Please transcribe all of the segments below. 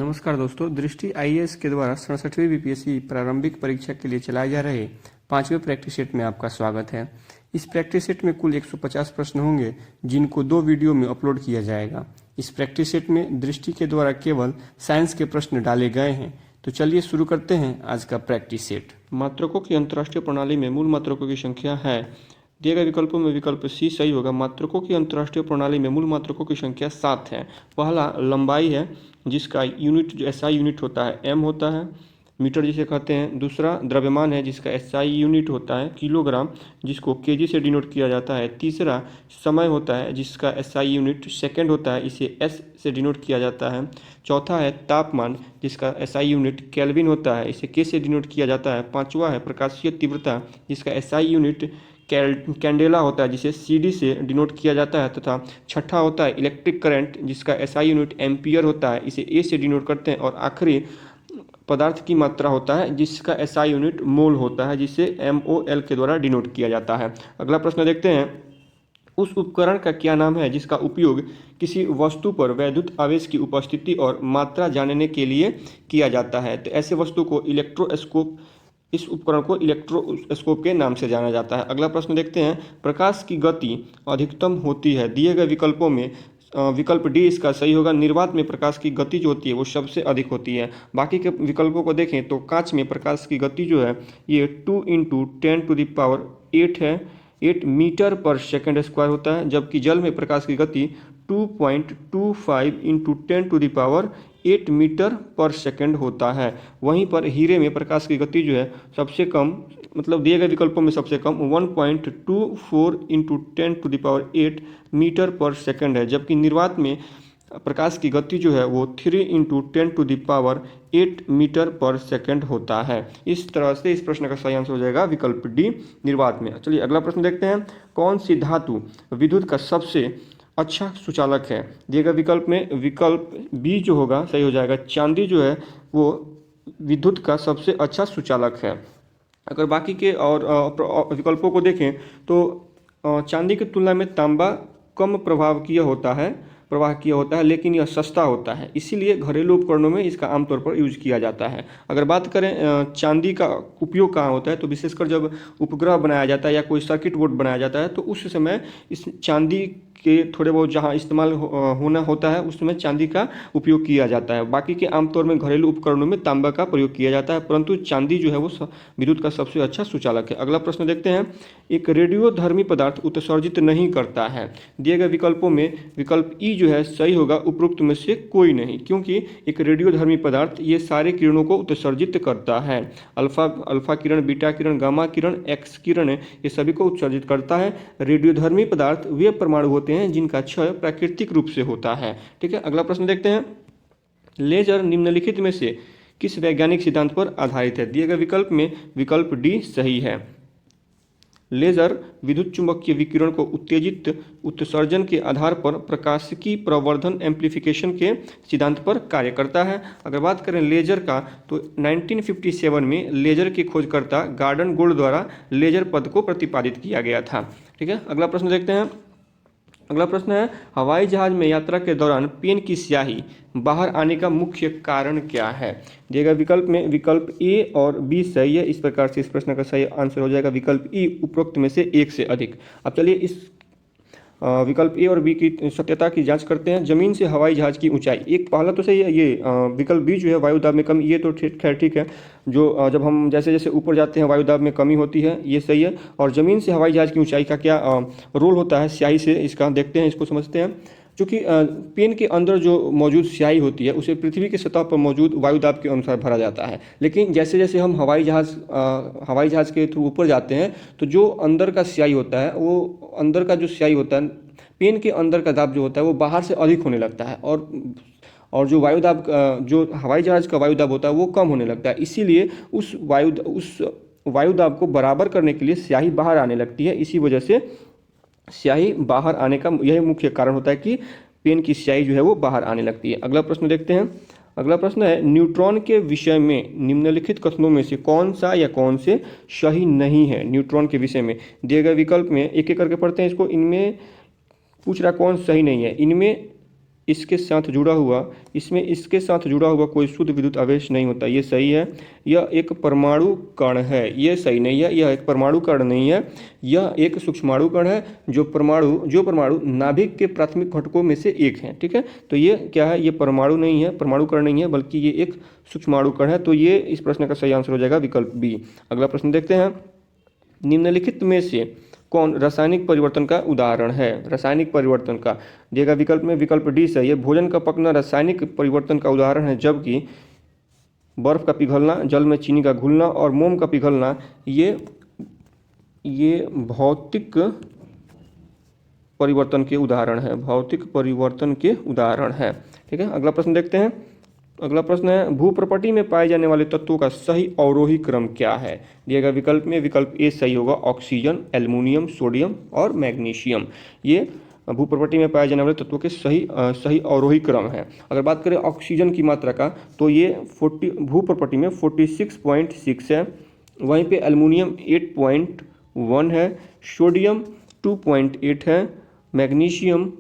नमस्कार दोस्तों, दृष्टि आईएएस के द्वारा 67वीं बीपीएससी प्रारंभिक परीक्षा के लिए चलाए जा रहे 5वें प्रैक्टिस सेट में आपका स्वागत है। इस प्रैक्टिस सेट में कुल 150 प्रश्न होंगे, जिनको 2 वीडियो में अपलोड किया जाएगा। इस प्रैक्टिस सेट में दृष्टि के द्वारा केवल साइंस के प्रश्न डाले गए हैं। तो चलिए शुरू करते हैं आज का प्रैक्टिस सेट। मात्रकों की अंतर्राष्ट्रीय प्रणाली में मूल मात्रकों की संख्या है। दिए गए विकल्पों में विकल्प सी सही होगा। मात्रकों की अंतर्राष्ट्रीय प्रणाली में मूल मात्रकों की संख्या 7 है। पहला लंबाई है, जिसका यूनिट जो एसआई यूनिट होता है एम होता है, मीटर जिसे कहते हैं। दूसरा द्रव्यमान है, जिसका एसआई यूनिट होता है किलोग्राम, जिसको केजी से डिनोट किया जाता है। तीसरा समय होता है, जिसका एसआई यूनिट सेकंड होता है, इसे एस से डिनोट किया जाता है। चौथा है तापमान, जिसका एसआई यूनिट केल्विन होता है, इसे के से डिनोट किया जाता है। पांचवा है प्रकाशीय तीव्रता, जिसका एसआई यूनिट कैंडेला होता है, जिसे सीडी से डिनोट किया जाता है। तथा छठा होता है इलेक्ट्रिक करंट, जिसका एसआई यूनिट एम्पियर होता है, इसे ए से डिनोट करते हैं। और आखिरी पदार्थ की मात्रा होता है, जिसका एसआई यूनिट मोल होता है, जिसे एमओएल के द्वारा डिनोट किया जाता है। अगला प्रश्न देखते हैं। उस उपकरण का क्या नाम है जिसका उपयोग किसी वस्तु पर वैद्युत आवेश की उपस्थिति और मात्रा जानने के लिए किया जाता है? तो ऐसे वस्तु को इलेक्ट्रोस्कोप, इस उपकरण को इलेक्ट्रोस्कोप के नाम से जाना जाता है। अगला प्रश्न देखते हैं। प्रकाश की गति अधिकतम होती है। दिए गए विकल्पों में विकल्प डी इसका सही होगा। निर्वात में प्रकाश की गति जो होती है वो सबसे अधिक होती है। बाकी के विकल्पों को देखें तो कांच में प्रकाश की गति जो है ये 2 × 10⁸ है, 8 मीटर पर सेकंड स्क्वायर होता है। जबकि जल में प्रकाश की गति 2.25 × 10⁸ मीटर पर सेकंड होता है। वहीं पर हीरे में प्रकाश की गति जो है सबसे कम, मतलब दिए गए विकल्पों में सबसे कम 1.24 × 10⁸ मीटर पर सेकंड है। जबकि निर्वात में प्रकाश की गति जो है वो 3 × 10⁸ मीटर पर सेकंड होता है। इस तरह से इस प्रश्न का सही आंसर हो जाएगा विकल्प डी, निर्वात में। चलिए अगला प्रश्न देखते हैं। कौन सी धातु विद्युत का सबसे अच्छा सुचालक है? दिए गए विकल्प में विकल्प बी जो होगा सही हो जाएगा। चांदी जो है वो विद्युत का सबसे अच्छा सुचालक है। अगर बाकी के और विकल्पों को देखें तो चांदी की तुलना में तांबा कम प्रवाहकीय होता है, लेकिन यह सस्ता होता है, इसीलिए घरेलू उपकरणों में इसका आमतौर पर यूज किया जाता है। अगर बात करें चांदी का उपयोग कहाँ होता है, तो विशेषकर जब उपग्रह बनाया जाता है या कोई सर्किट बोर्ड बनाया जाता है, तो उस समय इस चांदी के थोड़े बहुत जहाँ इस्तेमाल होना होता है उस समय चांदी का उपयोग किया जाता है। बाकी के आमतौर में घरेलू उपकरणों में तांबा का प्रयोग किया जाता है, परंतु चांदी जो है वो विद्युत का सबसे अच्छा सुचालक है। अगला प्रश्न देखते हैं। एक रेडियोधर्मी पदार्थ उत्सर्जित नहीं करता है। दिए गए विकल्पों में विकल्प ई जो है सही होगा। उपरोक्त में से कोई नहीं, क्योंकि एक रेडियोधर्मी पदार्थ ये सारे किरणों को उत्सर्जित करता है। अल्फा किरण, बीटा किरण, गामा किरण, एक्स किरण, ये सभी को उत्सर्जित करता है। रेडियोधर्मी पदार्थ वे परमाणु होते हैं जिनका क्षय प्राकृतिक रूप से होता है। ठीक है, अगला प्रश्न देखते हैं। लेजर निम्नलिखित में से किस वैज्ञानिक सिद्धांत पर आधारित है? दिए गए विकल्प में विकल्प डी सही है। लेजर विद्युत चुंबकीय विकिरण को उत्तेजित उत्सर्जन के आधार पर प्रकाशिकी प्रवर्धन एम्प्लीफिकेशन के सिद्धांत पर कार्य करता है। अगर बात करें लेजर का, तो 1957 में लेजर के खोजकर्ता गॉर्डन गोल्ड द्वारा लेजर पद को प्रतिपादित किया गया था। ठीक है, अगला प्रश्न देखते हैं। अगला प्रश्न है। हवाई जहाज में यात्रा के दौरान पेन की स्याही बाहर आने का मुख्य कारण क्या है? दिए गए विकल्प में विकल्प ए और बी सही है। इस प्रकार से इस प्रश्न का सही आंसर हो जाएगा विकल्प ई, उपरोक्त में से एक से अधिक। अब चलिए इस विकल्प ए और बी की सत्यता की जांच करते हैं। जमीन से हवाई जहाज की ऊंचाई, एक पहला तो सही है ये विकल्प बी जो है वायु दाब में कमी, ये तो खैर ठीक है। जो जब हम जैसे जैसे ऊपर जाते हैं वायु दाब में कमी होती है, ये सही है। और ज़मीन से हवाई जहाज की ऊंचाई का क्या रोल होता है स्याही से, इसका देखते हैं, इसको समझते हैं। क्योंकि पेन के अंदर जो मौजूद स्याही होती है उसे पृथ्वी की सतह पर मौजूद वायु दाब के अनुसार भरा जाता है, लेकिन जैसे जैसे हम हवाई जहाज के थ्रू ऊपर जाते हैं तो जो अंदर का स्याही होता है, वो अंदर का जो स्याही होता है, पेन के अंदर का दाब जो होता है वो बाहर से अधिक होने लगता है, और जो वायु दाब जो हवाई जहाज का वायु दाब होता है वो कम होने लगता है। इसीलिए उस वायु दाब को बराबर करने के लिए स्याही बाहर आने लगती है। इसी वजह से स्याही बाहर आने का यही मुख्य कारण होता है कि पेन की स्याही जो है वो बाहर आने लगती है। अगला प्रश्न देखते हैं। अगला प्रश्न है। न्यूट्रॉन के विषय में निम्नलिखित कथनों में से कौन सा या कौन से सही नहीं है? न्यूट्रॉन के विषय में दिए गए विकल्प में एक एक करके पढ़ते हैं इसको। इनमें पूछ रहा कौन सही नहीं है। इनमें इसके साथ जुड़ा हुआ, इसमें इसके साथ जुड़ा हुआ कोई शुद्ध विद्युत आवेश नहीं होता, ये सही है। यह एक परमाणु कण है, ये सही नहीं है, यह एक परमाणु कण नहीं है, यह एक सूक्ष्माणु कण है जो परमाणु नाभिक के प्राथमिक घटकों में से एक है। ठीक है, तो ये क्या है, ये परमाणु नहीं है, परमाणु कण नहीं है, बल्कि ये एक सूक्ष्माणु कण है। तो ये इस प्रश्न का सही आंसर हो जाएगा विकल्प बी। अगला प्रश्न देखते हैं, निम्नलिखित में से कौन रासायनिक परिवर्तन का उदाहरण है? रासायनिक परिवर्तन का दिएगा विकल्प में, विकल्प डी सही है। भोजन का पकना रासायनिक परिवर्तन का उदाहरण है, जबकि बर्फ का पिघलना, जल में चीनी का घुलना और मोम का पिघलना ये भौतिक परिवर्तन के उदाहरण है, भौतिक परिवर्तन के उदाहरण है। ठीक है, अगला प्रश्न देखते हैं। अगला प्रश्न है, भूप्रपटी में पाए जाने वाले तत्वों का सही अवरोही क्रम क्या है? दिएगा विकल्प में, विकल्प ए सही होगा, ऑक्सीजन, एल्युमिनियम, सोडियम और मैग्नीशियम। ये भूप्रपटी में पाए जाने वाले तत्वों के सही अवरोही क्रम है। अगर बात करें ऑक्सीजन की मात्रा का, तो ये भूप्रपटी में 46.6 है, वहीं पे एल्युमिनियम 8.1 है, सोडियम 2.8 है, मैग्नीशियम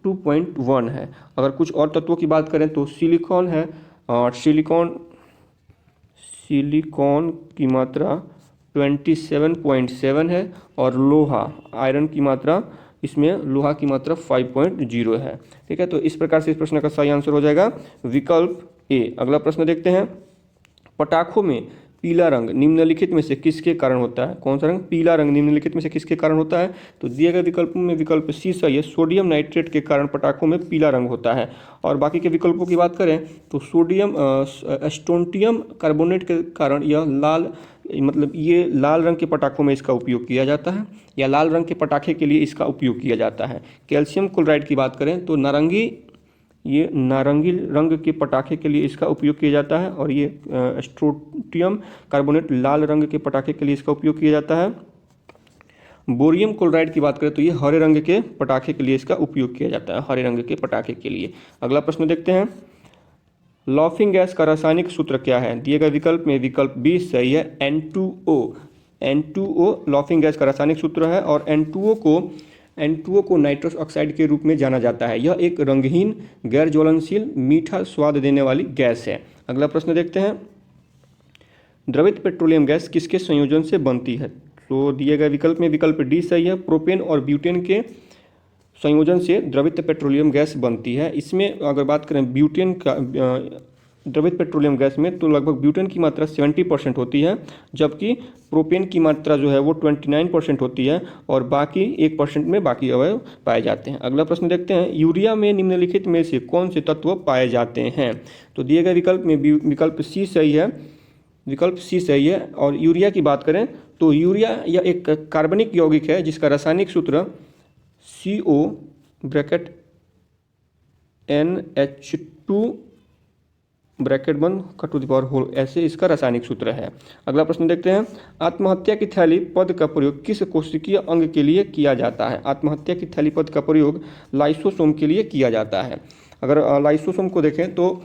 2.1 है। अगर कुछ और तत्वों की बात करें तो सिलिकॉन है, और सिलिकॉन की मात्रा 27.7 है, और लोहा, आयरन की मात्रा, इसमें लोहा की मात्रा 5.0 है। ठीक है, तो इस प्रकार से इस प्रश्न का सही आंसर हो जाएगा विकल्प ए। अगला प्रश्न देखते हैं, पटाखों में पीला रंग निम्नलिखित में से किसके कारण होता है? कौन सा रंग? पीला रंग निम्नलिखित में से किसके कारण होता है? तो दिए गए विकल्पों में विकल्प सी सही है, सोडियम नाइट्रेट के कारण पटाखों में पीला रंग होता है। और बाकी के विकल्पों की बात करें तो स्टोंटियम कार्बोनेट के कारण यह ये लाल रंग के पटाखों में इसका उपयोग किया जाता है, या लाल रंग के पटाखे के लिए इसका उपयोग किया जाता है। कैल्शियम क्लोराइड की बात करें तो नारंगी रंग के पटाखे के लिए इसका उपयोग किया जाता है, और ये स्ट्रोंटियम कार्बोनेट लाल रंग के पटाखे के लिए इसका उपयोग किया जाता है। बोरियम क्लोराइड की बात करें तो ये हरे रंग के पटाखे के लिए इसका उपयोग किया जाता है, हरे रंग के पटाखे के लिए। अगला प्रश्न देखते हैं, लॉफिंग गैस का रासायनिक सूत्र क्या है? दिए गए विकल्प में विकल्प बी सही है, N2O लॉफिंग गैस का रासायनिक सूत्र है, और N2O को नाइट्रस ऑक्साइड के रूप में जाना जाता है। यह एक रंगहीन, गैर ज्वलनशील, मीठा स्वाद देने वाली गैस है। अगला प्रश्न देखते हैं, द्रवित पेट्रोलियम गैस किसके संयोजन से बनती है? तो दिए गए विकल्प में विकल्प डी सही है, प्रोपेन और ब्यूटेन के संयोजन से द्रवित पेट्रोलियम गैस बनती है। इसमें अगर बात करें ब्यूटेन का, द्रवित पेट्रोलियम गैस में, तो लगभग ब्यूटेन की मात्रा 70% होती है, जबकि प्रोपेन की मात्रा जो है वो 29% होती है, और बाकी 1% में बाकी अवयव पाए जाते हैं। अगला प्रश्न देखते हैं, यूरिया में निम्नलिखित में से कौन से तत्व पाए जाते हैं? तो दिए गए विकल्प में विकल्प सी सही है, विकल्प सी सही है। और यूरिया की बात करें तो यूरिया यह एक कार्बनिक यौगिक है जिसका रासायनिक सूत्र CO ब्रैकेट NH2 ब्रैकेट बंद *4 ऐसे इसका रासायनिक सूत्र है। अगला प्रश्न देखते हैं, आत्महत्या की थैली पद का प्रयोग किस कोशिकीय अंग के लिए किया जाता है? आत्महत्या की थैली पद का प्रयोग लाइसोसोम के लिए किया जाता है। अगर लाइसोसोम को देखें तो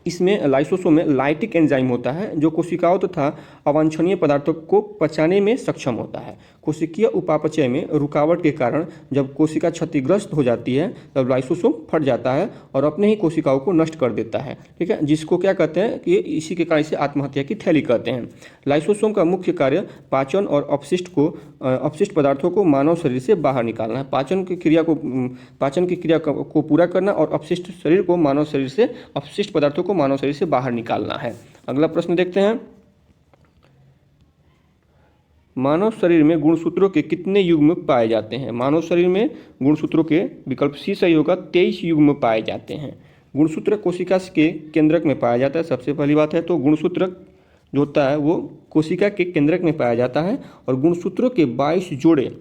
इसमें लाइसोसोम में लाइटिक एंजाइम होता है जो कोशिकाओं तथा अवांछनीय पदार्थों को पचाने में सक्षम होता है। कोशिकीय उपापचय में रुकावट के कारण जब कोशिका क्षतिग्रस्त हो जाती है तब लाइसोसोम फट जाता है और अपने ही कोशिकाओं को नष्ट कर देता है। ठीक है, जिसको क्या कहते हैं कि इसी के कारण इसे आत्महत्या की थैली कहते हैं। लाइसोसोम का मुख्य कार्य पाचन और अपशिष्ट पदार्थों को मानव शरीर से बाहर निकालना है। पाचन की क्रिया को पूरा करना और अपशिष्ट पदार्थों को मानव शरीर से बाहर निकालना है। अगला प्रश्न देखते हैं, मानव शरीर में गुणसूत्रों के कितने युग्म पाए जाते हैं? मानव शरीर में गुणसूत्रों के विकल्प सी सही होगा, 23 युग्म पाए जाते हैं। गुणसूत्र कोशिका के केंद्रक में पाया जाता है। सबसे पहली बात है तो गुणसूत्र जो होता है वो कोशिका के केंद्रक में पाया जाता है, और गुणसूत्रों के 22 जोड़े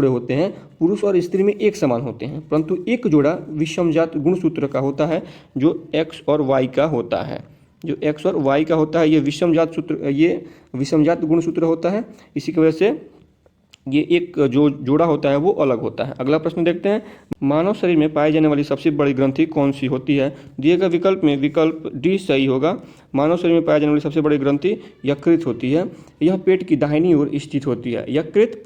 होते हैं पुरुष और स्त्री में एक समान होते हैं, परंतु एक जोड़ा विषमजात गुणसूत्र का होता है जो X और Y का होता है। ये विषमजात गुणसूत्र होता है, इसी की वजह से ये एक जो जोड़ा होता है वो अलग होता है। अगला प्रश्न देखते हैं, मानव शरीर में पाई जाने वाली सबसे बड़ी ग्रंथि कौन सी होती है? दिए गए विकल्प में विकल्प डी सही होगा। मानव शरीर में पाई जाने वाली सबसे बड़ी ग्रंथि यकृत होती है। यह पेट की दाहिनी ओर स्थित होती है। यकृत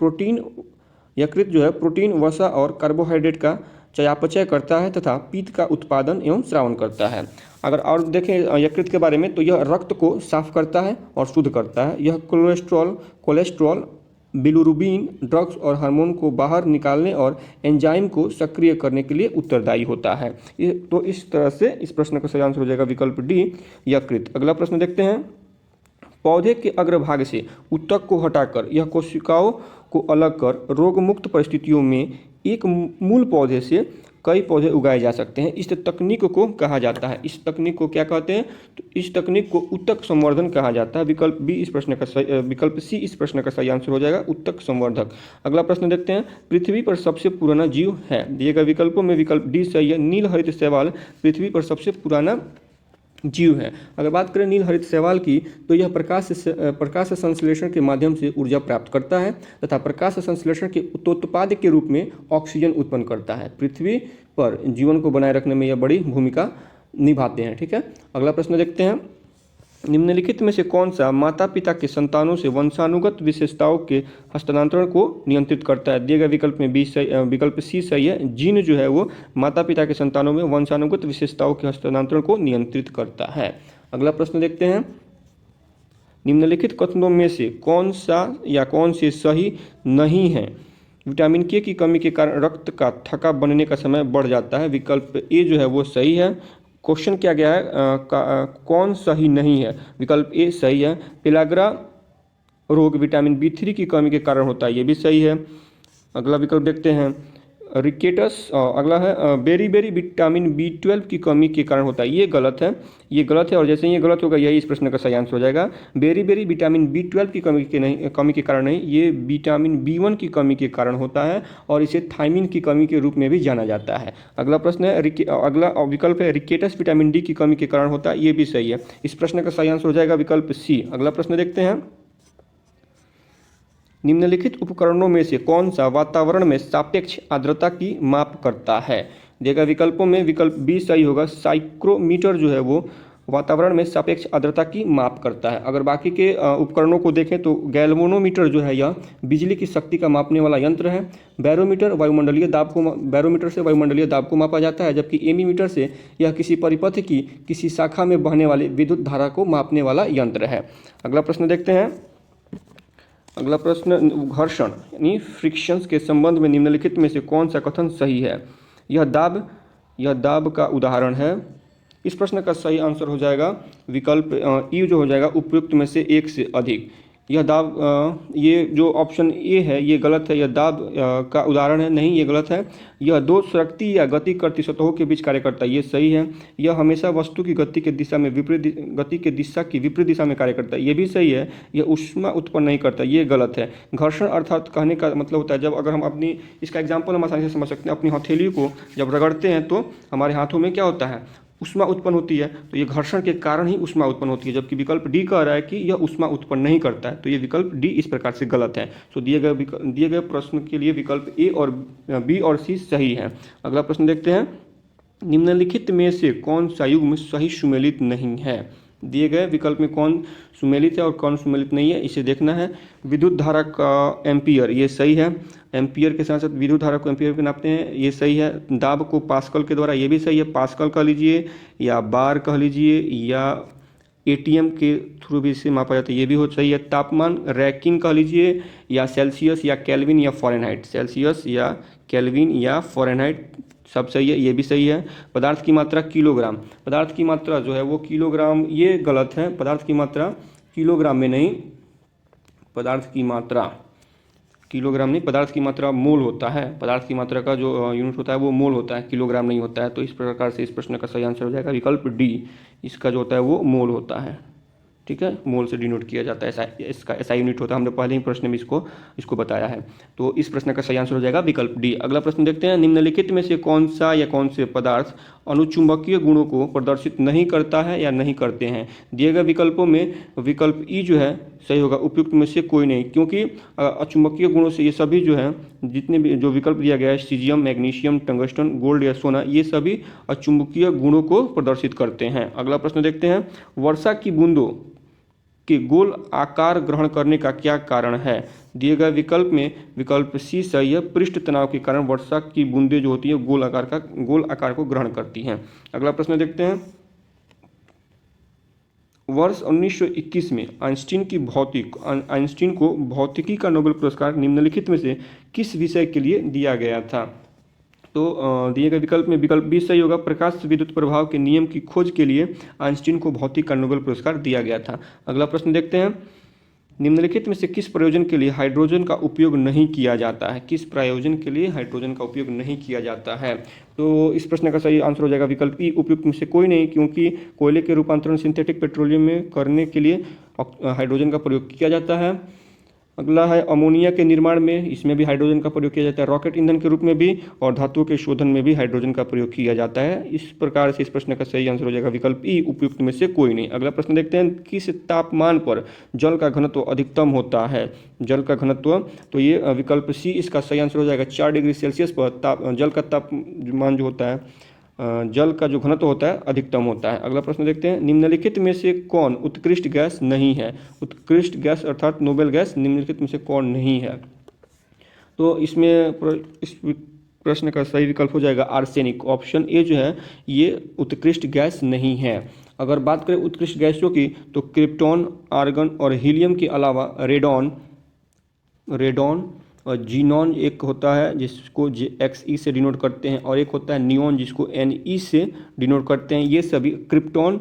जो है प्रोटीन, वसा और कार्बोहाइड्रेट का चयापचय करता है तथा पित्त का उत्पादन एवं श्रावण करता है। अगर और देखें यकृत के बारे में तो यह रक्त को साफ करता है और शुद्ध करता है। यह कोलेस्ट्रॉल, बिलिरुबिन, ड्रग्स और हार्मोन को बाहर निकालने और एंजाइम को सक्रिय करने के लिए उत्तरदायी होता है। तो इस तरह से इस प्रश्न का सही आंसर हो जाएगा विकल्प डी, यकृत। अगला प्रश्न देखते हैं। पौधे के अग्रभाग से ऊतक को हटाकर यह कोशिकाओं को अलग कर रोगमुक्त परिस्थितियों में एक मूल पौधे से कई पौधे उगाए जा सकते हैं। इस तकनीक को कहा जाता है, इस तकनीक को क्या कहते हैं? तो इस तकनीक को ऊतक संवर्धन कहा जाता है। विकल्प बी इस प्रश्न का सही, विकल्प सी इस प्रश्न का सही आंसर हो जाएगा, ऊतक संवर्धक। अगला प्रश्न देखते हैं। पृथ्वी पर सबसे पुराना जीव है, दिए गए विकल्पों में विकल्प डी सही है। नील हरित शैवाल पृथ्वी पर सबसे पुराना जीव है। अगर बात करें नील हरित शैवाल की तो यह प्रकाश संश्लेषण के माध्यम से ऊर्जा प्राप्त करता है तथा प्रकाश संश्लेषण के उत्पाद के रूप में ऑक्सीजन उत्पन्न करता है। पृथ्वी पर जीवन को बनाए रखने में यह बड़ी भूमिका निभाते हैं। ठीक है, अगला प्रश्न देखते हैं। निम्नलिखित में से कौन सा माता पिता के संतानों से वंशानुगत विशेषताओं के हस्तांतरण को नियंत्रित करता है? दिए गए विकल्प में विकल्प सी सही है। जीन जो है वो माता पिता के संतानों में वंशानुगत विशेषताओं के हस्तांतरण को नियंत्रित करता है। अगला प्रश्न देखते हैं। निम्नलिखित कथनों में से कौन सा या कौन से सही नहीं है? विटामिन के की कमी के कारण रक्त का थक्का बनने का समय बढ़ जाता है। विकल्प ए जो है वो सही है। क्वेश्चन क्या गया है, कौन सही नहीं है? विकल्प ए सही है। पेलाग्रा रोग विटामिन बी3 की कमी के कारण होता है, ये भी सही है। अगला विकल्प देखते हैं। रिकेटस, अगला है बेरी विटामिन बी12 की कमी के कारण होता है, ये गलत है, ये गलत है। और जैसे ये गलत होगा यही इस प्रश्न का सही आंसर हो जाएगा। बेरी विटामिन बी12 की कमी के कारण नहीं, ये विटामिन बी1 की कमी के कारण होता है और इसे थायमिन की कमी के रूप में भी जाना जाता है। अगला प्रश्न है अगला विकल्प है रिकेटस विटामिन डी की कमी के कारण होता है, ये भी सही है। इस प्रश्न का सही आंसर हो जाएगा विकल्प सी। अगला प्रश्न देखते हैं। निम्नलिखित उपकरणों में से कौन सा वातावरण में सापेक्ष आर्द्रता की माप करता है? देखा विकल्पों में विकल्प बी सही होगा। साइक्रोमीटर जो है वो वातावरण में सापेक्ष आर्द्रता की माप करता है। अगर बाकी के उपकरणों को देखें तो गैल्वेनोमीटर जो है यह बिजली की शक्ति का मापने वाला यंत्र है। बैरोमीटर बैरोमीटर से वायुमंडलीय दाब को मापा जाता है, जबकि एमीमीटर से यह किसी परिपथ की किसी शाखा में बहने वाली विद्युत धारा को मापने वाला यंत्र है। अगला प्रश्न देखते हैं। अगला प्रश्न घर्षण यानी फ्रिक्शंस के संबंध में निम्नलिखित में से कौन सा कथन सही है? यह दाब का उदाहरण है। इस प्रश्न का सही आंसर हो जाएगा विकल्प ई जो हो जाएगा उपयुक्त में से एक से अधिक। यह दाब ये जो ऑप्शन ए है ये गलत है, यह दाब का उदाहरण है नहीं, ये गलत है। यह दो सरकती या गति करती सतहों के बीच कार्य करता है, ये सही है। यह हमेशा वस्तु की गति की दिशा की विपरीत दिशा में कार्य करता है, ये भी सही है। यह ऊष्मा उत्पन्न नहीं करता, ये गलत है। घर्षण अर्थात कहने का मतलब होता है जब अगर हम अपनी इसका एग्जाम्पल हम आसानी से समझ सकते हैं, अपनी हथेली को जब रगड़ते हैं तो हमारे हाथों में क्या होता है, ऊष्मा उत्पन्न होती है, तो ये घर्षण के कारण ही ऊष्मा उत्पन्न होती है। जबकि विकल्प डी कह रहा है कि यह ऊष्मा उत्पन्न नहीं करता है, तो ये विकल्प डी इस प्रकार से गलत है। तो दिए गए प्रश्न के लिए विकल्प ए और बी और सी सही है। अगला प्रश्न देखते हैं। निम्नलिखित में से कौन सा युग्म सही सुमेलित नहीं है? दिए गए विकल्प में कौन सुमेलित है और कौन सुमेलित नहीं है, इसे देखना है। विद्युत धारा का एम्पियर, ये सही है। एम्पियर के साथ साथ विद्युत धारा को एम्पियर पे नापते हैं, ये सही है। दाब को पास्कल के द्वारा, ये भी सही है। पास्कल कह लीजिए या बार कह लीजिए या एटीएम के थ्रू भी इसे मापा जाता है, ये भी हो सही है। तापमान रैंकिंग कह लीजिए या सेल्सियस या केल्विन या फ़ारेनहाइट, सेल्सियस या केल्विन या फ़ारेनहाइट सब सही है, ये भी सही है। पदार्थ की मात्रा किलोग्राम, पदार्थ की मात्रा जो है वो किलोग्राम, ये गलत है। पदार्थ की मात्रा किलोग्राम में नहीं, पदार्थ की मात्रा किलोग्राम नहीं, पदार्थ की मात्रा मोल होता है। पदार्थ की मात्रा का जो यूनिट होता है वो मोल होता है, किलोग्राम नहीं होता है। तो इस प्रकार से इस प्रश्न का सही आंसर हो जाएगा विकल्प डी, इसका जो होता है वो मोल होता है। ठीक है, मोल से डिनोट किया जाता है, इसका ऐसा यूनिट होता है। हमने पहले ही प्रश्न में इसको बताया है। तो इस प्रश्न का सही आंसर हो जाएगा विकल्प डी। अगला प्रश्न देखते हैं। निम्नलिखित में से कौन सा या कौन से पदार्थ अनुचुंबकीय गुणों को प्रदर्शित नहीं करता है या नहीं करते हैं? दिए गए विकल्पों में विकल्प ई जो है सही होगा, उपयुक्त में से कोई नहीं, क्योंकि अचुंबकीय गुणों से ये सभी जो है जितने भी जो विकल्प दिया गया है, सीजियम, मैग्नीशियम, टंगस्टन, गोल्ड या सोना, ये सभी अचुंबकीय गुणों को प्रदर्शित करते हैं। अगला प्रश्न देखते हैं। वर्षा की बूंदों के गोल आकार ग्रहण करने का क्या कारण है? दिए गए विकल्प में विकल्प सी सही है, पृष्ठ तनाव के कारण वर्षा की बूंदें जो होती है गोल आकार को ग्रहण करती हैं। अगला प्रश्न देखते हैं। वर्ष 1921 में आइंस्टीन को भौतिकी का नोबेल पुरस्कार निम्नलिखित में से किस विषय के लिए दिया गया था? तो दिए गए विकल्प में विकल्प बी सही होगा, प्रकाश विद्युत प्रभाव के नियम की खोज के लिए आइंस्टीन को भौतिकी का नोबेल पुरस्कार दिया गया था। अगला प्रश्न देखते हैं। निम्नलिखित में से किस प्रयोजन के लिए हाइड्रोजन का उपयोग नहीं किया जाता है? किस प्रयोजन के लिए हाइड्रोजन का उपयोग नहीं किया जाता है? तो इस प्रश्न का सही आंसर हो जाएगा विकल्प ई, उपयुक्त में से कोई नहीं, क्योंकि कोयले के रूपांतरण सिंथेटिक पेट्रोलियम में करने के लिए हाइड्रोजन का प्रयोग किया जाता है। अगला है अमोनिया के निर्माण में, इसमें भी हाइड्रोजन का प्रयोग किया जाता है, रॉकेट ईंधन के रूप में भी और धातुओं के शोधन में भी हाइड्रोजन का प्रयोग किया जाता है। इस प्रकार से इस प्रश्न का सही आंसर हो जाएगा विकल्प ई, उपयुक्त में से कोई नहीं। अगला प्रश्न देखते हैं। किस तापमान पर जल का घनत्व अधिकतम होता है? जल का घनत्व, तो ये विकल्प सी इसका सही आंसर हो जाएगा। 4 डिग्री सेल्सियस पर जल का तापमान जो होता है, जल का जो घनत्व होता है अधिकतम होता है। अगला प्रश्न देखते हैं। निम्नलिखित में से कौन उत्कृष्ट गैस नहीं है? उत्कृष्ट गैस अर्थात नोबेल गैस निम्नलिखित में से कौन नहीं है? तो इस प्रश्न का सही विकल्प हो जाएगा आर्सेनिक। ऑप्शन ए जो है ये उत्कृष्ट गैस नहीं है। अगर बात करें उत्कृष्ट गैसों की, तो क्रिप्टॉन, आर्गन और हीलियम के अलावा रेडॉन और जीनॉन एक होता है जिसको XE से डिनोट करते हैं, और एक होता है नियॉन जिसको NE से डिनोट करते हैं। ये सभी krypton,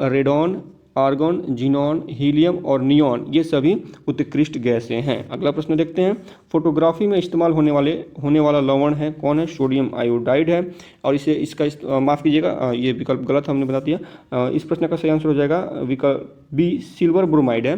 radon, argon, xenon, helium और नियॉन ये सभी उत्कृष्ट गैसें हैं। अगला प्रश्न देखते हैं। फोटोग्राफी में इस्तेमाल होने वाला लवण है कौन है? सोडियम आयोडाइड है, और इसका माफ़ कीजिएगा ये विकल्प गलत हमने बता दिया। इस प्रश्न का सही आंसर हो जाएगा विकल्प बी, सिल्वर ब्रोमाइड है।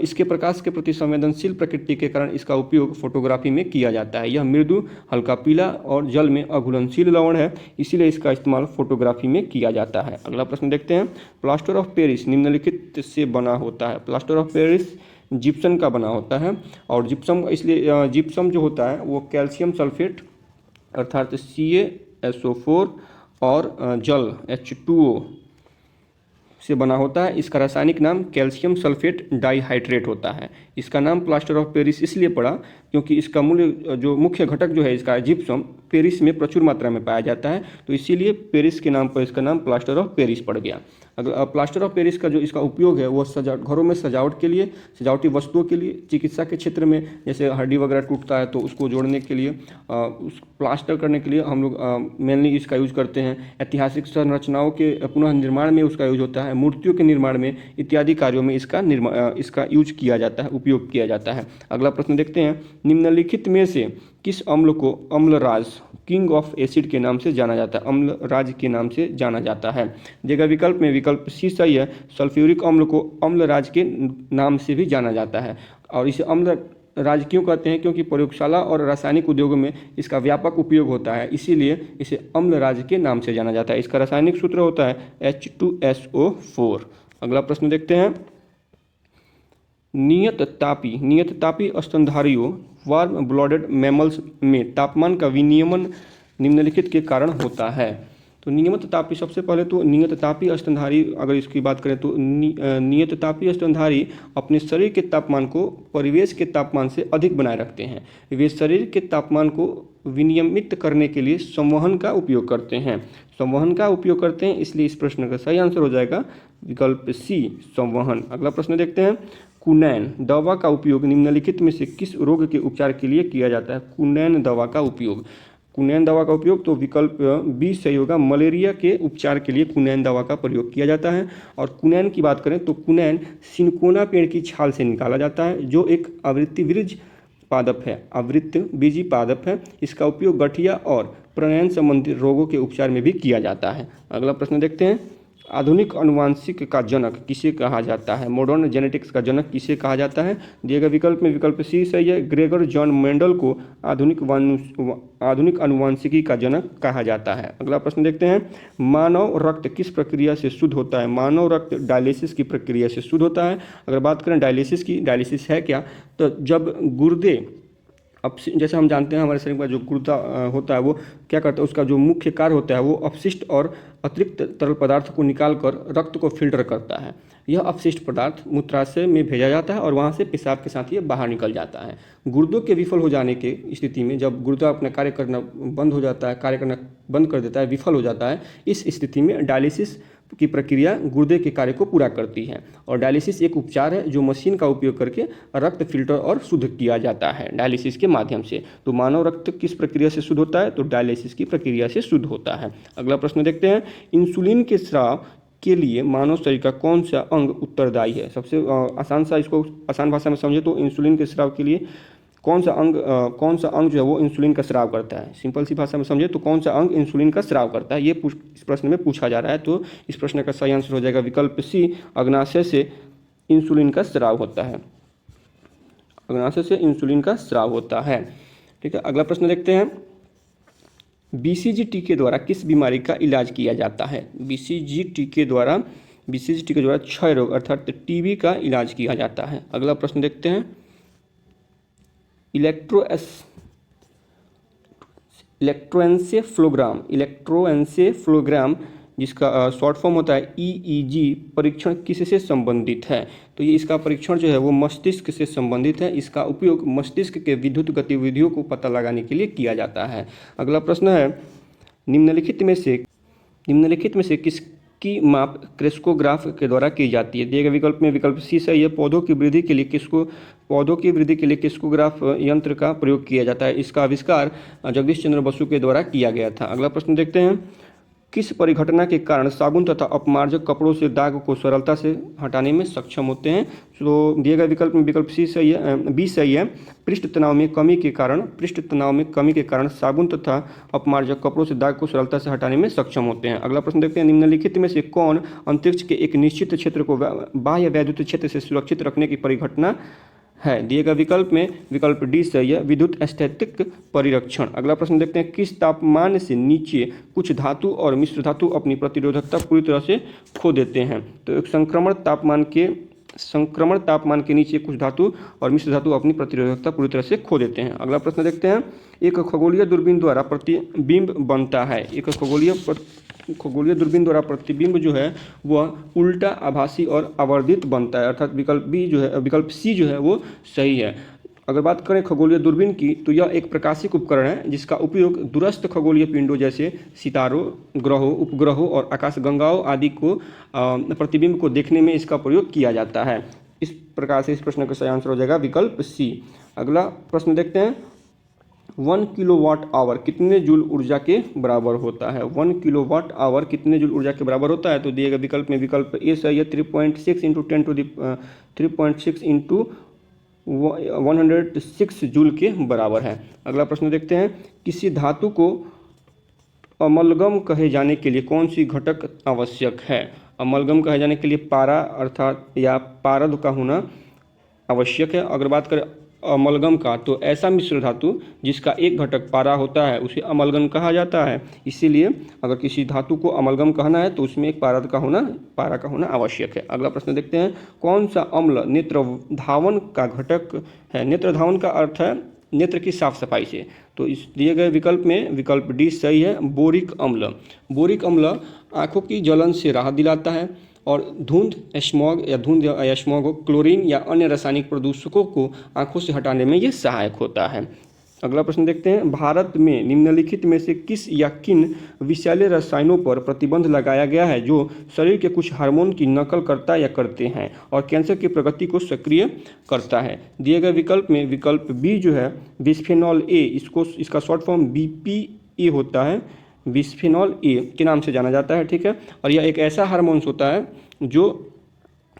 इसके प्रकाश के प्रति संवेदनशील प्रकृति के कारण इसका उपयोग फोटोग्राफी में किया जाता है। यह मृदु, हल्का पीला और जल में अघुलनशील लवण है, इसीलिए इसका इस्तेमाल फोटोग्राफी में किया जाता है। अगला प्रश्न देखते हैं। प्लास्टर ऑफ पेरिस निम्नलिखित से बना होता है? प्लास्टर ऑफ पेरिस जिप्सम का बना होता है, और जिप्सम जो होता है वो कैल्शियम सल्फेट अर्थात CaSO4 और जल H2O से बना होता है। इसका रासायनिक नाम कैल्शियम सल्फेट डाइहाइड्रेट होता है। इसका नाम प्लास्टर ऑफ पेरिस इसलिए पड़ा क्योंकि इसका मुख्य घटक जो है इसका जिप्सम पेरिस में प्रचुर मात्रा में पाया जाता है, तो इसीलिए पेरिस के नाम पर इसका नाम प्लास्टर ऑफ पेरिस पड़ गया। अगर प्लास्टर ऑफ पेरिस का जो इसका उपयोग है वो घरों में सजावट के लिए, सजावटी वस्तुओं के लिए, चिकित्सा के क्षेत्र में जैसे हड्डी वगैरह टूटता है तो उसको जोड़ने के लिए, उस प्लास्टर करने के लिए हम लोग मेनली इसका यूज करते हैं। ऐतिहासिक संरचनाओं के पुनः निर्माण में उसका यूज होता है, मूर्तियों के निर्माण में इत्यादि कार्यों में इसका यूज किया जाता है, उपयोग किया जाता है। अगला प्रश्न देखते हैं। निम्नलिखित में से किस अम्ल को अम्लराज, किंग ऑफ एसिड के नाम से जाना जाता है? अम्लराज के नाम से जाना जाता है। देगा विकल्प में विकल्प सी सही है। सल्फ्यूरिक अम्ल को अम्लराज के नाम से भी जाना जाता है, और इसे अम्लराज क्यों कहते हैं? क्योंकि प्रयोगशाला और रासायनिक उद्योगों में इसका व्यापक उपयोग होता है, इसीलिए इसे अम्लराज के नाम से जाना जाता है। इसका रासायनिक सूत्र होता है H2SO4। अगला प्रश्न देखते हैं। नियत तापी स्तनधारियों वार्म ब्लडेड मैमल्स में तापमान का विनियमन निम्नलिखित के कारण होता है? तो नियमित तापी, सबसे पहले तो नियत तापी स्तनधारी अगर इसकी बात करें तो नियत तापी स्तनधारी अपने शरीर के तापमान को परिवेश के तापमान से अधिक बनाए रखते हैं। वे शरीर के तापमान को विनियमित करने के लिए संवहन का उपयोग करते हैं, इसलिए इस प्रश्न का सही आंसर हो जाएगा विकल्प सी, संवहन। अगला प्रश्न देखते हैं। कुनैन दवा का उपयोग निम्नलिखित में से किस रोग के उपचार के लिए किया जाता है? कुनैन दवा का उपयोग तो विकल्प बी सही होगा। मलेरिया के उपचार के लिए कुनैन दवा का प्रयोग किया जाता है। और कुनैन की बात करें तो कुनैन सिनकोना पेड़ की छाल से निकाला जाता है, जो एक आवृत्तिबीजी पादप है। इसका उपयोग गठिया और प्रजनन संबंधी रोगों के उपचार में भी किया जाता है। अगला प्रश्न देखते हैं। आधुनिक अनुवांशिक का जनक किसे कहा जाता है? मॉडर्न जेनेटिक्स का जनक किसे कहा जाता है? दिए गए विकल्प में विकल्प सी सही है। ग्रेगर जॉन मेंडल को आधुनिक अनुवांशिकी का जनक कहा जाता है। अगला प्रश्न देखते हैं। मानव रक्त किस प्रक्रिया से शुद्ध होता है? मानव रक्त डायलिसिस की प्रक्रिया से शुद्ध होता है। अगर बात करें डायलिसिस की, डायलिसिस है क्या? तो जब गुर्दे जैसे हम जानते हैं हमारे शरीर का जो गुर्दा होता है वो क्या करता है, उसका जो मुख्य कार्य होता है वो अपशिष्ट और अतिरिक्त तरल पदार्थ को निकालकर रक्त को फिल्टर करता है। यह अपशिष्ट पदार्थ मूत्राशय में भेजा जाता है और वहाँ से पेशाब के साथ ये बाहर निकल जाता है। गुर्दों के विफल हो जाने के स्थिति में, जब गुर्दा अपना कार्य करना बंद हो जाता है, कार्य करना बंद कर देता है, विफल हो जाता है, इस स्थिति में डायलिसिस की प्रक्रिया गुर्दे के कार्य को पूरा करती है। और डायलिसिस एक उपचार है जो मशीन का उपयोग करके रक्त फिल्टर और शुद्ध किया जाता है डायलिसिस के माध्यम से। तो मानव रक्त किस प्रक्रिया से शुद्ध होता है, तो डायलिसिस की प्रक्रिया से शुद्ध होता है। अगला प्रश्न देखते हैं, इंसुलिन के स्राव के लिए मानव शरीर का कौन सा अंग उत्तरदायी है। सबसे आसान सा, इसको आसान भाषा में समझे तो इंसुलिन के स्राव के लिए कौन सा अंग जो है वो इंसुलिन का स्राव करता है। सिंपल सी भाषा में समझे तो कौन सा अंग इंसुलिन का स्राव करता है, ये इस प्रश्न में पूछा जा रहा है। तो इस प्रश्न का सही आंसर हो जाएगा विकल्प सी, अग्नाशय से इंसुलिन का स्राव होता है। अग्नाशय से इंसुलिन का स्राव होता है। ठीक है, अगला प्रश्न देखते हैं, बीसीजी टीके द्वारा किस बीमारी का इलाज किया जाता है। बीसीजी टीके द्वारा क्षय रोग अर्थात टीबी का इलाज किया जाता है। अगला प्रश्न देखते हैं, इलेक्ट्रोएन्सेफ्लोग्राम जिसका शॉर्ट फॉर्म होता है ईईजी परीक्षण किससे संबंधित है। तो ये इसका परीक्षण जो है वो मस्तिष्क से संबंधित है। इसका उपयोग मस्तिष्क के विद्युत गतिविधियों को पता लगाने के लिए किया जाता है। अगला प्रश्न है, निम्नलिखित में से किसकी माप क्रेस्कोग्राफ के द्वारा की जाती है। दिए गए विकल्प में विकल्प सी सही है, पौधों की वृद्धि के लिए क्रेस्कोग्राफ यंत्र का प्रयोग किया जाता है। इसका आविष्कार जगदीश चंद्र बसु के द्वारा किया गया था। अगला प्रश्न देखते हैं, किस परिघटना के कारण साबुन तथा अपमार्जक कपड़ों से दाग को सरलता से हटाने में सक्षम होते हैं। तो दिए गए विकल्प में विकल्प सी सही है, बी सही है, पृष्ठ तनाव में कमी के कारण साबुन तथा अपमार्जक कपड़ों से दाग को सरलता से हटाने में सक्षम होते हैं। अगला प्रश्न देखते हैं, निम्नलिखित में से कौन अंतरिक्ष के एक निश्चित क्षेत्र को बाह्य वैद्युत क्षेत्र से सुरक्षित रखने की परिघटना है। दिए गए विकल्प में विकल्प डी सही है, विद्युत स्थैतिक परिरक्षण। अगला प्रश्न देखते हैं, किस तापमान से नीचे कुछ धातु और मिश्र धातु अपनी प्रतिरोधकता पूरी तरह से खो देते हैं। तो एक संक्रमण तापमान के नीचे कुछ धातु और मिश्र धातु अपनी प्रतिरोधकता पूरी तरह से खो देते हैं। अगला प्रश्न देखते हैं, एक खगोलीय दूरबीन द्वारा प्रतिबिंब बनता है। एक खगोलीय दूरबीन द्वारा प्रतिबिंब जो है वह उल्टा, आभासी और आवर्धित बनता है, अर्थात विकल्प सी जो है वो सही है। अगर बात करें खगोलीय दूरबीन की तो यह एक प्रकाशिक उपकरण है जिसका उपयोग दूरस्थ खगोलीय पिंडों जैसे सितारों, ग्रहों, उपग्रहों और आकाशगंगाओं आदि को प्रतिबिंब को देखने में इसका प्रयोग किया जाता है। इस प्रकार से इस प्रश्न का सही आंसर हो जाएगा विकल्प सी। अगला प्रश्न देखते हैं, 1 किलोवाट आवर कितने जूल ऊर्जा के बराबर होता है। 1 किलोवाट आवर कितने जूल ऊर्जा के बराबर होता है। तो दिए गए विकल्प में विकल्प ए सही है, 3.6 इंटू 106 जूल के बराबर है। अगला प्रश्न देखते हैं, किसी धातु को अमलगम कहे जाने के लिए कौन सी घटक आवश्यक है। अमलगम कहे जाने के लिए पारा अर्थात या पारद का होना आवश्यक है। अगर बात करें अमलगम का तो ऐसा मिश्र धातु जिसका एक घटक पारा होता है उसे अमलगम कहा जाता है। इसीलिए अगर किसी धातु को अमलगम कहना है तो उसमें एक पारा का होना आवश्यक है। अगला प्रश्न देखते हैं, कौन सा अम्ल नेत्रधावन का घटक है। नेत्रधावन का अर्थ है नेत्र की साफ सफाई से। तो इस दिए गए विकल्प में विकल्प डी सही है, बोरिक अम्ल। बोरिक अम्ल आँखों की जलन से राहत दिलाता है और धुंध या स्मॉग क्लोरीन या अन्य रासायनिक प्रदूषकों को आंखों से हटाने में यह सहायक होता है। अगला प्रश्न देखते हैं, भारत में निम्नलिखित में से किस या किन विषैले रसायनों पर प्रतिबंध लगाया गया है जो शरीर के कुछ हार्मोन की नकल करता या करते हैं और कैंसर की प्रगति को सक्रिय करता है। दिए गए विकल्प में विकल्प बी जो है बिस्फेनॉल ए, इसका शॉर्ट फॉर्म BPA होता है, बिस्फेनॉल ए के नाम से जाना जाता है। ठीक है, और यह एक ऐसा हार्मोन्स होता है जो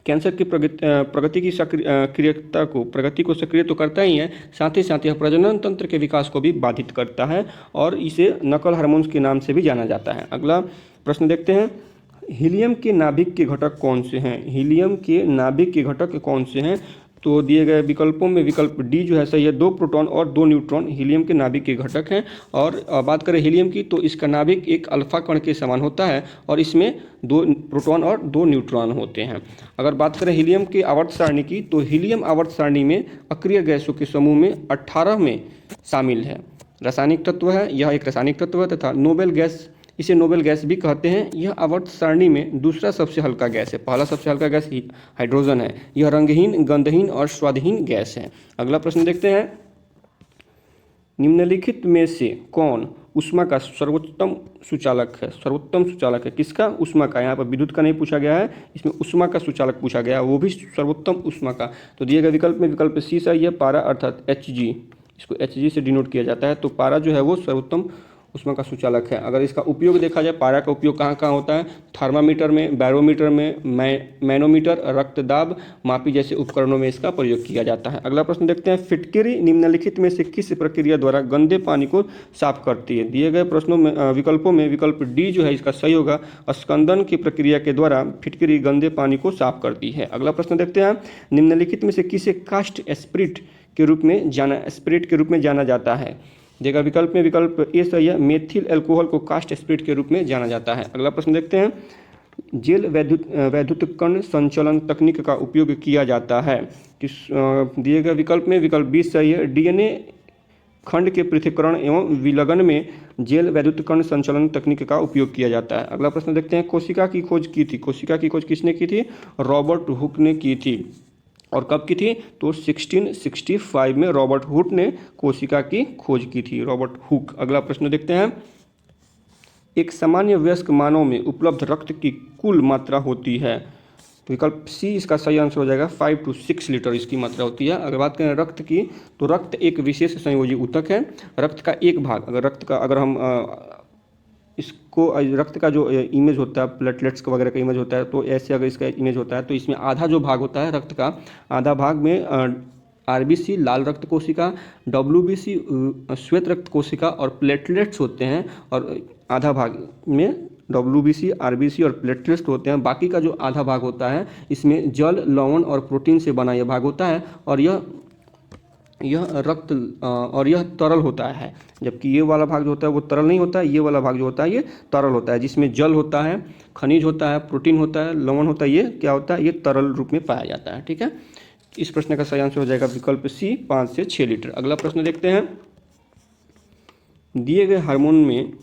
कैंसर की प्रगति को सक्रिय तो करता ही है, साथ ही साथ यह प्रजनन तंत्र के विकास को भी बाधित करता है और इसे नकल हार्मोन्स के नाम से भी जाना जाता है। अगला प्रश्न देखते हैं, हीलियम के नाभिक के घटक कौन से हैं। हीलियम के नाभिक के घटक कौन से हैं। तो दिए गए विकल्पों में विकल्प डी जो है सही है। 2 प्रोटॉन और 2 न्यूट्रॉन हीलियम के नाभिक के घटक हैं। और बात करें हीलियम की तो इसका नाभिक एक अल्फा कण के समान होता है और इसमें 2 प्रोटॉन और 2 न्यूट्रॉन होते हैं। अगर बात करें हीलियम की आवर्त सारणी की तो हीलियम आवर्त सारणी में अक्रिय गैसों के समूह में 18 में शामिल है। रासायनिक तत्व है, यह एक रासायनिक तत्व है तथा नोबेल गैस, इसे नोबेल गैस भी कहते हैं। यह आवर्त सारणी में दूसरा सबसे हल्का गैस है। पहला सबसे हल्का गैस हाइड्रोजन है। यह रंगहीन, गंधहीन और स्वादहीन गैस है। अगला प्रश्न देखते हैं, निम्नलिखित में से कौन ऊष्मा का सर्वोत्तम सुचालक है? सर्वोत्तम सुचालक है किसका? ऊष्मा का। यहाँ पर विद्युत का नहीं पूछा गया है, इसमें ऊष्मा का सुचालक पूछा गया है, वो भी सर्वोत्तम ऊष्मा का। तो दिए गए विकल्प में विकल्प सी सही है। पारा अर्थात Hg, इसको Hg से डिनोट किया जाता है। तो पारा जो है वो सर्वोत्तम ऊष्मा का सुचालक है। अगर इसका उपयोग देखा जाए, पारा का उपयोग कहाँ कहाँ होता है? थर्मामीटर में, बैरोमीटर में, मैनोमीटर, रक्तदाब मापी जैसे उपकरणों में इसका प्रयोग किया जाता है। अगला प्रश्न देखते हैं, फिटकरी निम्नलिखित में से किस प्रक्रिया द्वारा गंदे पानी को साफ करती है? दिए गए प्रश्नों में विकल्पों में विकल्प डी जो है इसका सही होगा। स्कंदन की प्रक्रिया के द्वारा फिटकरी गंदे पानी को साफ करती है। अगला प्रश्न देखते हैं, निम्नलिखित में से किसे कास्ट स्पिरिट के रूप में जाना जाता है? देगा विकल्प में विकल्प ए सही है। मेथिल अल्कोहल को कास्ट स्पिरिट के रूप में जाना जाता है। अगला प्रश्न देखते हैं, जेल वैद्युत कण संचलन तकनीक का उपयोग किया जाता है किस? दिए गए विकल्प में विकल्प बी सही है। डीएनए खंड के पृथक्करण एवं विलगन में जेल वैद्युत कण संचलन तकनीक का उपयोग किया जाता है। अगला प्रश्न देखते हैं, कोशिका की खोज की थी? कोशिका की खोज किसने की थी? रॉबर्ट हुक ने की थी। और कब की थी? तो 1665 में रॉबर्ट हुक ने कोशिका की खोज की थी, रॉबर्ट हुक। अगला प्रश्न देखते हैं, एक सामान्य वयस्क मानव में उपलब्ध रक्त की कुल मात्रा होती है? तो विकल्प सी इसका सही आंसर हो जाएगा। 5 to 6 लीटर इसकी मात्रा होती है। अगर बात करें रक्त की तो रक्त एक विशेष संयोजी ऊतक है। रक्त का एक भाग, अगर हम इसको रक्त का जो इमेज होता है, प्लेटलेट्स वगैरह का इमेज होता है, तो ऐसे अगर इसका इमेज होता है तो इसमें आधा जो भाग होता है रक्त का, आधा भाग में आरबीसी लाल रक्त कोशिका, डब्ल्यूबीसी श्वेत रक्त कोशिका और प्लेटलेट्स होते हैं। और आधा भाग में डब्ल्यूबीसी, आरबीसी और प्लेटलेट्स होते हैं। बाकी का जो आधा भाग होता है इसमें जल, लवण और प्रोटीन से बना यह भाग होता है। और यह तरल होता है, जबकि ये वाला भाग जो होता है वो तरल नहीं होता है। ये वाला भाग जो होता है ये तरल होता है, जिसमें जल होता है, खनिज होता है, प्रोटीन होता है, लवण होता है। ये क्या होता है? ये तरल रूप में पाया जाता है। ठीक है, इस प्रश्न का सही आंसर हो जाएगा विकल्प सी, 5 से 6 लीटर। अगला प्रश्न देखते हैं, दिए गए हार्मोन में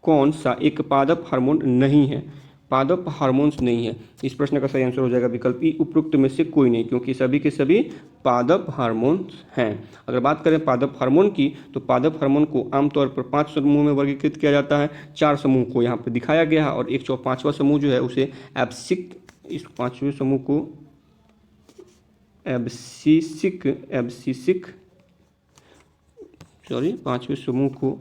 कौन सा एक पादप हार्मोन नहीं है? पादप हार्मोन्स नहीं है। इस प्रश्न का सही आंसर हो जाएगा विकल्प ई, उपरोक्त में से कोई नहीं, क्योंकि सभी के सभी पादप हार्मोन्स हैं। अगर बात करें पादप हार्मोन की तो पादप हार्मोन को आमतौर पर 5 समूह में वर्गीकृत किया जाता है। 4 समूह को यहाँ पर दिखाया गया है और एक 5वां समूह जो है उसे एब्सिक, इस 5वें समूह को पांचवें समूह को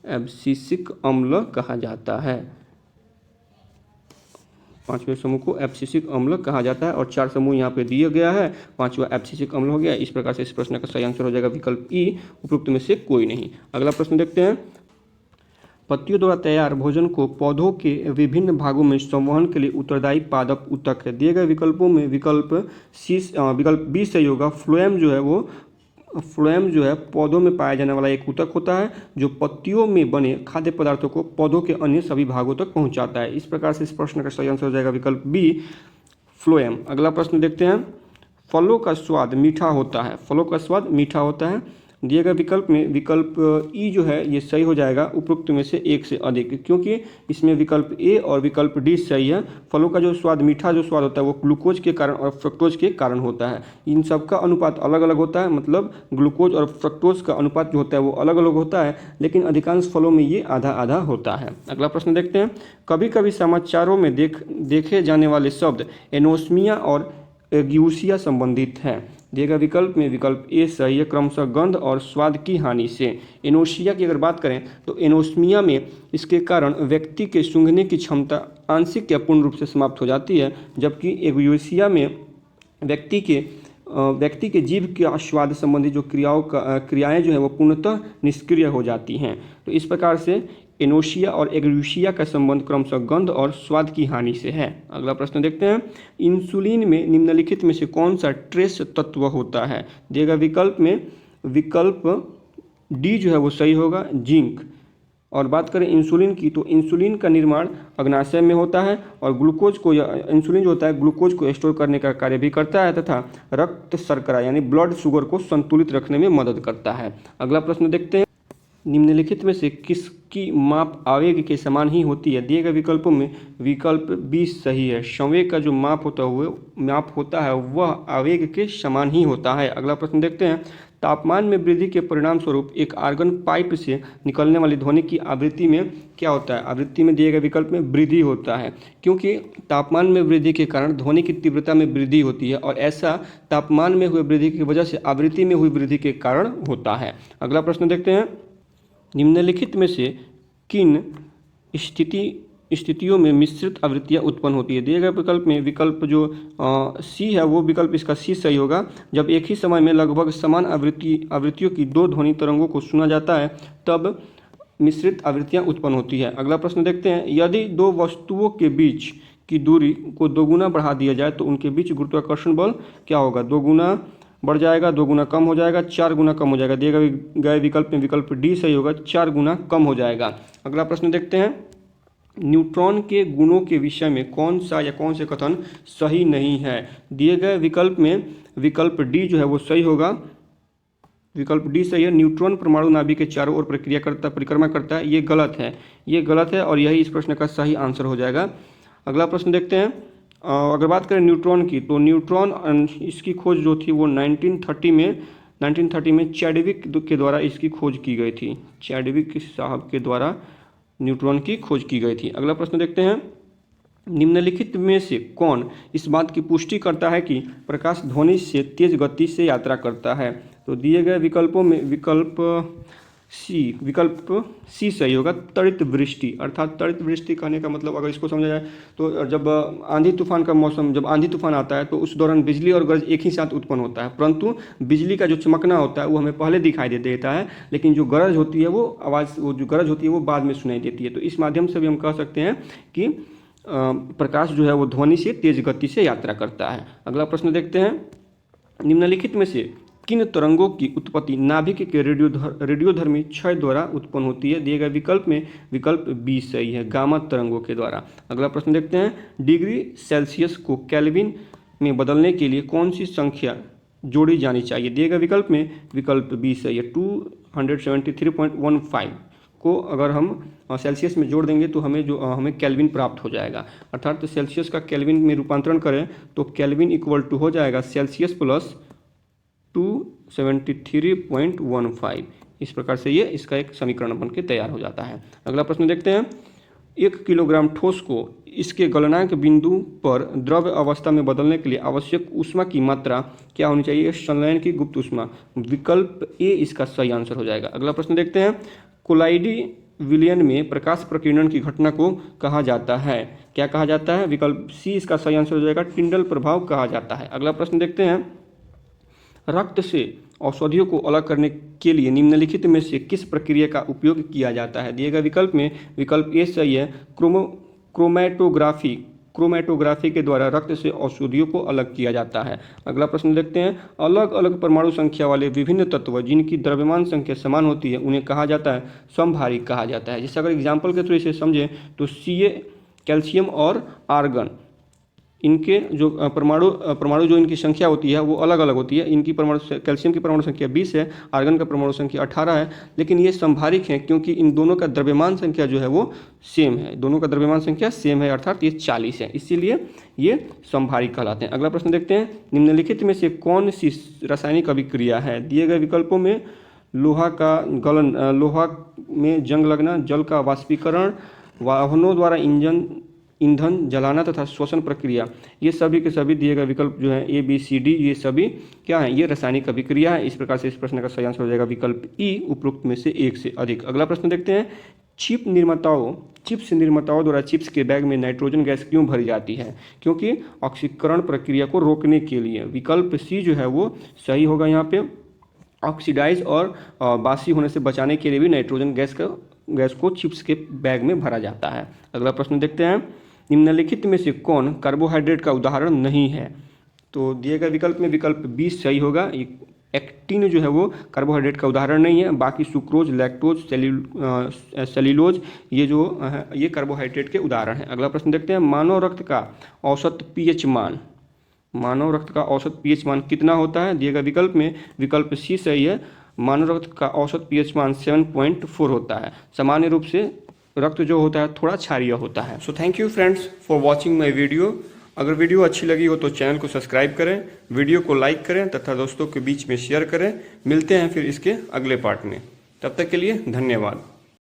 एब्सिसिक अम्ल कहा जाता है। 5वें समूह को एब्सिसिक अम्ल कहा जाता है और 4 समूह यहाँ पे दिया गया है। 5वां एब्सिसिक अम्ल हो गया। इस प्रकार से इस प्रश्न का सही आंसर हो जाएगा विकल्प ई, उपरोक्त में से कोई नहीं। अगला प्रश्न देखते हैं, पत्तियों द्वारा तैयार भोजन को पौधों के विभिन्न भागों में संवहन के लिए उत्तरदायी पादप ऊतक है। दिए गए विकल्पों में विकल्प बी सही होगा। फ्लोएम जो है पौधों में पाया जाने वाला एक ऊतक होता है जो पत्तियों में बने खाद्य पदार्थों को पौधों के अन्य सभी भागों तक पहुंचाता है। इस प्रकार से इस प्रश्न का सही आंसर हो जाएगा विकल्प बी, फ्लोएम। अगला प्रश्न देखते हैं, फलों का स्वाद मीठा होता है? फलों का स्वाद मीठा होता है। दिए गए विकल्प में विकल्प ई जो है ये सही हो जाएगा, उपरोक्त में से एक से अधिक, क्योंकि इसमें विकल्प ए और विकल्प डी सही है। फलों का जो स्वाद मीठा जो स्वाद होता है वो ग्लूकोज के कारण और फ्रक्टोज के कारण होता है। इन सब का अनुपात अलग अलग होता है, मतलब ग्लूकोज और फ्रक्टोज का अनुपात जो होता है वो अलग अलग होता है, लेकिन अधिकांश फलों में ये आधा आधा होता है। अगला प्रश्न देखते हैं, कभी कभी समाचारों में देखे जाने वाले शब्द एनोस्मिया और एग्यूसिया संबंधित है। दिए गए विकल्प में विकल्प ए सही है, क्रमशः गंध और स्वाद की हानि से। एनोसिया की अगर बात करें तो एनोस्मिया में इसके कारण व्यक्ति के सूंघने की क्षमता आंशिक या पूर्ण रूप से समाप्त हो जाती है, जबकि एग्यूसिया में व्यक्ति के जीभ के स्वाद संबंधी जो क्रियाएं जो है वो पूर्णतः निष्क्रिय हो जाती हैं। तो इस प्रकार से एनोसिया और एग्लूसिया का संबंध क्रमशः गंध और स्वाद की हानि से है। अगला प्रश्न देखते हैं, इंसुलिन में निम्नलिखित में से कौन सा ट्रेस तत्व होता है? दिएगा विकल्प में विकल्प डी जो है वो सही होगा, जिंक। और बात करें इंसुलिन की, तो इंसुलिन का निर्माण अग्नाशय में होता है और ग्लूकोज को, इंसुलिन जो होता है ग्लूकोज को स्टोर करने का कार्य भी करता है तथा रक्त शर्करा यानी ब्लड शुगर को संतुलित रखने में मदद करता है। अगला प्रश्न देखते हैं, निम्नलिखित में से किसकी माप आवेग के समान ही होती है? दिए गए विकल्पों में विकल्प बी सही है। संवेग का जो माप होता है वह आवेग के समान ही होता है। अगला प्रश्न देखते हैं, तापमान में वृद्धि के परिणाम स्वरूप एक आर्गन पाइप से निकलने वाली ध्वनि की आवृत्ति में क्या होता है? आवृत्ति में दिए गए विकल्प में वृद्धि होता है, क्योंकि तापमान में वृद्धि के कारण ध्वनि की तीव्रता में वृद्धि होती है और ऐसा तापमान में हुए वृद्धि की वजह से आवृत्ति में हुई वृद्धि के कारण होता है। अगला प्रश्न देखते हैं, निम्नलिखित में से किन स्थितियों में मिश्रित आवृत्तियाँ उत्पन्न होती है? दिए गए विकल्प में विकल्प जो सी है वो विकल्प इसका सी सही होगा। जब एक ही समय में लगभग समान आवृत्तियों की दो ध्वनि तरंगों को सुना जाता है तब मिश्रित आवृत्तियाँ उत्पन्न होती है। अगला प्रश्न देखते हैं, यदि दो वस्तुओं के बीच की दूरी को दोगुना बढ़ा दिया जाए तो उनके बीच गुरुत्वाकर्षण बल क्या होगा? दोगुना बढ़ जाएगा, दोगुना कम हो जाएगा, 4 गुना कम हो जाएगा। दिए गए विकल्प में विकल्प डी सही होगा, 4 गुना कम हो जाएगा। अगला प्रश्न देखते हैं, न्यूट्रॉन के गुणों के विषय में कौन सा या कौन से कथन सही नहीं है? दिए गए विकल्प में विकल्प डी जो है वो सही होगा, विकल्प डी सही है। न्यूट्रॉन परमाणु नाभिक के चारों ओर परिक्रमा करता है, ये गलत है और यही इस प्रश्न का सही आंसर हो जाएगा। अगला प्रश्न देखते हैं, अगर बात करें न्यूट्रॉन की, तो न्यूट्रॉन इसकी खोज जो थी वो 1930 में चैडविक के द्वारा इसकी खोज की गई थी। चैडविक साहब के द्वारा न्यूट्रॉन की खोज की गई थी। अगला प्रश्न देखते हैं, निम्नलिखित में से कौन इस बात की पुष्टि करता है कि प्रकाश ध्वनि से तेज गति से यात्रा करता है? तो दिए गए विकल्पों में विकल्प सी सही होगा, त्वरित वृष्टि। अर्थात त्वरित वृष्टि कहने का मतलब अगर इसको समझा जाए तो जब आंधी तूफान का मौसम, जब आंधी तूफान आता है तो उस दौरान बिजली और गरज एक ही साथ उत्पन्न होता है, परंतु बिजली का जो चमकना होता है वो हमें पहले दिखाई देता है, लेकिन जो गरज होती है वो बाद में सुनाई देती है। तो इस माध्यम से भी हम कह सकते हैं कि प्रकाश जो है वो ध्वनि से तेज गति से यात्रा करता है। अगला प्रश्न देखते हैं, निम्नलिखित में से किन तरंगों की उत्पत्ति नाभिक के रेडियोधर्मी क्षय द्वारा उत्पन्न होती है? दिए गए विकल्प में विकल्प बी सही है, गामा तरंगों के द्वारा। अगला प्रश्न देखते हैं, डिग्री सेल्सियस को केल्विन में बदलने के लिए कौन सी संख्या जोड़ी जानी चाहिए? दिए गए विकल्प में विकल्प बी सही है, 273.15 को अगर हम सेल्सियस में जोड़ देंगे तो हमें केल्विन प्राप्त हो जाएगा। अर्थात तो सेल्सियस का केल्विन में रूपांतरण करें तो केल्विन इक्वल टू हो जाएगा सेल्सियस प्लस 273.15। इस प्रकार से ये इसका एक समीकरण बन के तैयार हो जाता है। अगला प्रश्न देखते हैं, 1 किलोग्राम ठोस को इसके गलनांक बिंदु पर द्रव्य अवस्था में बदलने के लिए आवश्यक ऊष्मा की मात्रा क्या होनी चाहिए? संलयन की गुप्त ऊष्मा। विकल्प ए इसका सही आंसर हो जाएगा। अगला प्रश्न देखते हैं, कोलाइडी विलयन में प्रकाश प्रकीर्णन की घटना को कहा जाता है, क्या कहा जाता है? विकल्प सी इसका सही आंसर हो जाएगा, टिंडल प्रभाव कहा जाता है। अगला प्रश्न देखते हैं, रक्त से औषधियों को अलग करने के लिए निम्नलिखित में से किस प्रक्रिया का उपयोग किया जाता है? दिए गए विकल्प में विकल्प ए सही है, क्रोमैटोग्राफी के द्वारा रक्त से औषधियों को अलग किया जाता है। अगला प्रश्न देखते हैं, अलग अलग परमाणु संख्या वाले विभिन्न तत्व जिनकी द्रव्यमान संख्या समान होती है उन्हें कहा जाता है समभारी कहा जाता है। जैसे अगर एग्जाम्पल के थ्रू इसे समझें तो Ca कैल्शियम और आर्गन, इनके जो परमाणु जो इनकी संख्या होती है वो अलग अलग होती है। इनकी कैल्शियम की परमाणु संख्या 20 है, आर्गन का परमाणु संख्या 18 है, लेकिन ये संभारिक हैं क्योंकि इन दोनों का द्रव्यमान संख्या जो है वो सेम है, दोनों का द्रव्यमान संख्या सेम है, अर्थात ये 40 है, इसीलिए ये संभारिक कहलाते हैं। अगला प्रश्न देखते हैं, निम्नलिखित में से कौन सी रासायनिक अभिक्रिया है? दिए गए विकल्पों में लोहा का गलन, लोहा में जंग लगना, जल का वाष्पीकरण, वाहनों द्वारा ईंधन जलाना तथा श्वसन प्रक्रिया, ये सभी के सभी दिए गए विकल्प जो है ए बी सी डी, ये सभी क्या है? ये रासायनिक अभिक्रिया है। इस प्रकार से इस प्रश्न का सही आंसर हो जाएगा विकल्प ई, उपरोक्त में से एक से अधिक। अगला प्रश्न देखते हैं, चिप्स निर्माताओं द्वारा चिप्स के बैग में नाइट्रोजन गैस क्यों भरी जाती है? क्योंकि ऑक्सीकरण प्रक्रिया को रोकने के लिए। विकल्प सी जो है वो सही होगा, यहाँ पे ऑक्सीडाइज और बासी होने से बचाने के लिए भी नाइट्रोजन गैस का गैस को चिप्स के बैग में भरा जाता है। अगला प्रश्न देखते हैं, निम्नलिखित में से कौन कार्बोहाइड्रेट का उदाहरण नहीं है? तो दिए गए विकल्प में विकल्प 20 सही होगा। एक्टिन जो है वो कार्बोहाइड्रेट का उदाहरण नहीं है, बाकी सुक्रोज, लैक्टोज, सेल्यूलोज ये कार्बोहाइड्रेट के उदाहरण हैं। अगला प्रश्न देखते हैं, मानव रक्त का औसत पीएच मान, मानव रक्त का औसत पीएच मान कितना होता है? दिए गए विकल्प में विकल्प सी सही है। मानव रक्त का औसत पीएच मान 7.4 होता है। सामान्य रूप से रक्त जो होता है थोड़ा क्षारीय होता है। So thank you friends for watching my video. अगर वीडियो अच्छी लगी हो तो चैनल को सब्सक्राइब करें, वीडियो को लाइक करें तथा दोस्तों के बीच में शेयर करें। मिलते हैं फिर इसके अगले पार्ट में, तब तक के लिए धन्यवाद।